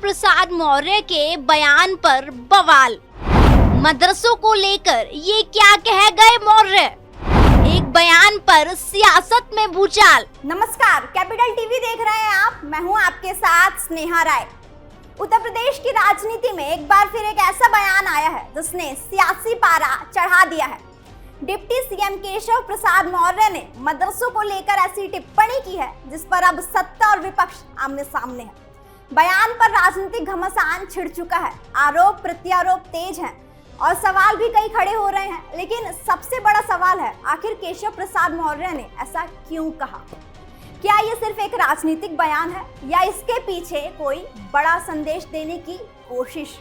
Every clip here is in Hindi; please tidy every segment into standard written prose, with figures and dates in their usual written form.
प्रसाद मौर्य के बयान पर बवाल। मदरसों को लेकर ये क्या कह गए मौर्य, एक बयान पर सियासत में भूचाल। नमस्कार, कैपिटल टीवी देख रहे हैं आप। मैं हूं आपके साथ स्नेहा राय। उत्तर प्रदेश की राजनीति में एक बार फिर एक ऐसा बयान आया है जिसने सियासी पारा चढ़ा दिया है। डिप्टी सीएम केशव प्रसाद मौर्य ने मदरसों को लेकर ऐसी टिप्पणी की है जिस पर अब सत्ता और विपक्ष आमने सामने है। बयान पर राजनीतिक घमासान छिड़ चुका है, आरोप प्रत्यारोप तेज हैं और सवाल भी कई खड़े हो रहे हैं। लेकिन सबसे बड़ा सवाल है, आखिर केशव प्रसाद मौर्य ने ऐसा क्यों कहा? क्या ये सिर्फ एक राजनीतिक बयान है या इसके पीछे कोई बड़ा संदेश देने की कोशिश?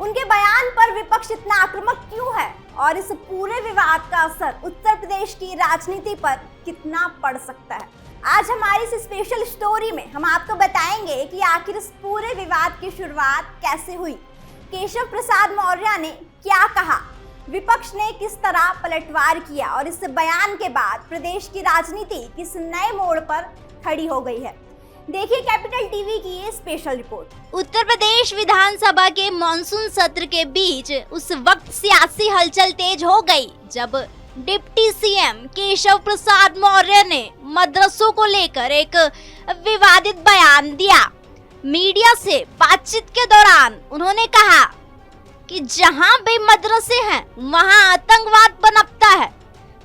उनके बयान पर विपक्ष इतना आक्रामक क्यों है और इस पूरे विवाद का असर उत्तर प्रदेश की राजनीति पर कितना पड़ सकता है? आज हमारी इस स्पेशल स्टोरी में हम आपको बताएंगे कि आखिर इस पूरे विवाद की शुरुआत कैसे हुई, केशव प्रसाद मौर्य ने क्या कहा, विपक्ष ने किस तरह पलटवार किया और इस बयान के बाद प्रदेश की राजनीति किस नए मोड़ पर खड़ी हो गई है। देखिए कैपिटल टीवी की ये स्पेशल रिपोर्ट। उत्तर प्रदेश विधानसभा के मॉनसून सत्र के बीच उस वक्त सियासी हलचल तेज हो गई जब डिप्टी सीएम केशव प्रसाद मौर्य ने मदरसों को लेकर एक विवादित बयान दिया। मीडिया से बातचीत के दौरान उन्होंने कहा कि जहां भी मदरसे हैं वहां आतंकवाद पनपता है।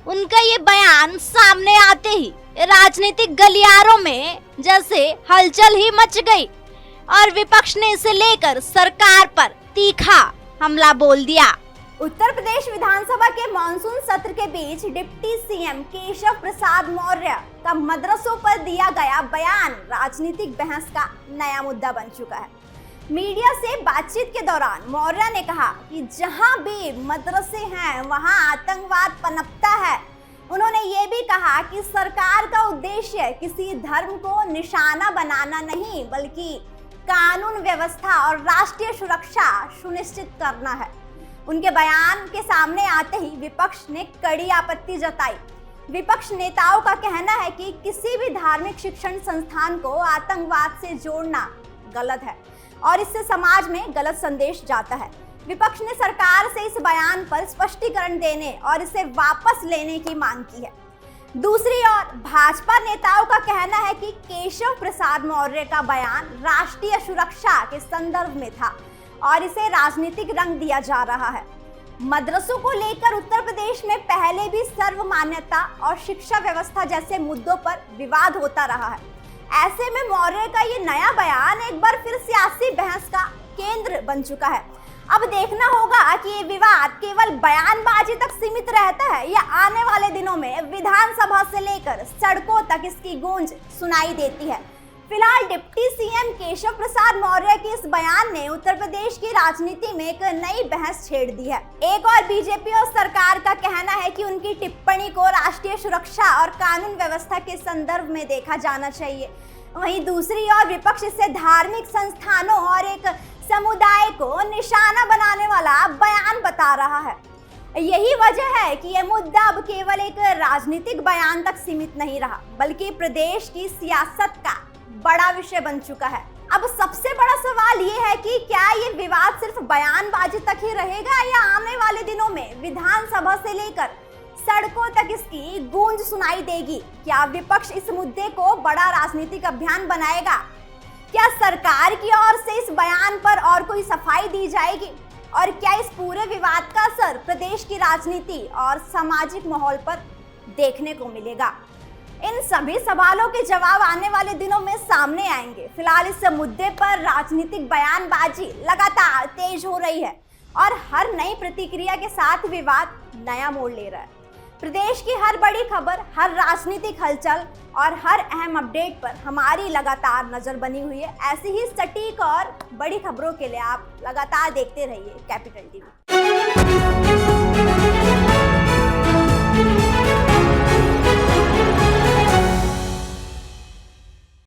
उनका ये बयान सामने आते ही राजनीतिक गलियारों में जैसे हलचल ही मच गई और विपक्ष ने इसे लेकर सरकार पर तीखा हमला बोल दिया। उत्तर प्रदेश विधानसभा के मॉनसून सत्र के बीच डिप्टी सीएम केशव प्रसाद मौर्य का मदरसों पर दिया गया बयान राजनीतिक बहस का नया मुद्दा बन चुका है। मीडिया से बातचीत के दौरान मौर्य ने कहा कि जहां भी मदरसे हैं वहां आतंकवाद पनपता है। उन्होंने ये भी कहा कि सरकार का उद्देश्य किसी धर्म को निशाना बनाना नहीं बल्कि कानून व्यवस्था और राष्ट्रीय सुरक्षा सुनिश्चित करना है। उनके बयान के सामने आते ही विपक्ष ने कड़ी आपत्ति जताई। विपक्ष नेताओं का कहना है कि किसी भी धार्मिक शिक्षण संस्थान को आतंकवाद से जोड़ना गलत है और इससे समाज में गलत संदेश जाता है। विपक्ष ने सरकार से इस बयान पर स्पष्टीकरण देने और इसे वापस लेने की मांग की है। दूसरी ओर भाजपा नेताओं का कहना है कि केशव प्रसाद मौर्य का बयान राष्ट्रीय सुरक्षा के संदर्भ में था और इसे राजनीतिक रंग दिया जा रहा है। मदरसों को लेकर उत्तर प्रदेश में पहले भी सर्वमान्यता और शिक्षा व्यवस्था जैसे मुद्दों पर विवाद होता रहा है। ऐसे में मौर्य का ये नया बयान एक बार फिर सियासी बहस का केंद्र बन चुका है। अब देखना होगा कि ये विवाद केवल बयानबाजी तक सीमित रहता है या आने वाले दिनों में विधानसभा से लेकर सड़कों तक इसकी गूंज सुनाई देती है। फिलहाल डिप्टी सीएम केशव प्रसाद मौर्य के इस बयान ने उत्तर प्रदेश की राजनीति में एक नई बहस छेड़ दी है। एक और बीजेपी और सरकार का कहना है कि उनकी टिप्पणी को राष्ट्रीय सुरक्षा और कानून व्यवस्था के संदर्भ में देखा जाना चाहिए। वहीं दूसरी ओर विपक्ष इसे धार्मिक संस्थानों और एक समुदाय को निशाना बनाने वाला बयान बता रहा है। यही वजह है कि यह मुद्दा अब केवल एक राजनीतिक बयान तक सीमित नहीं रहा बल्कि प्रदेश की सियासत का बड़ा विषय बन चुका है। अब सबसे बड़ा सवाल ये है कि क्या ये विवाद सिर्फ बयानबाजी तक ही रहेगा या आने वाले दिनों में विधानसभा से लेकर सड़कों तक इसकी गूंज सुनाई देगी? क्या विपक्ष इस मुद्दे को बड़ा राजनीतिक अभियान बनाएगा? क्या सरकार की ओर से इस बयान पर और कोई सफाई दी जाएगी? और क्या इस पूरे विवाद का असर प्रदेश की राजनीति और सामाजिक माहौल पर देखने को मिलेगा? इन सभी सवालों के जवाब आने वाले दिनों में सामने आएंगे। फिलहाल इस मुद्दे पर राजनीतिक बयानबाजी लगातार तेज हो रही है और हर नई प्रतिक्रिया के साथ विवाद नया मोड़ ले रहा है। प्रदेश की हर बड़ी खबर, हर राजनीतिक हलचल और हर अहम अपडेट पर हमारी लगातार नजर बनी हुई है। ऐसी ही सटीक और बड़ी खबरों के लिए आप लगातार देखते रहिए कैपिटल टीवी।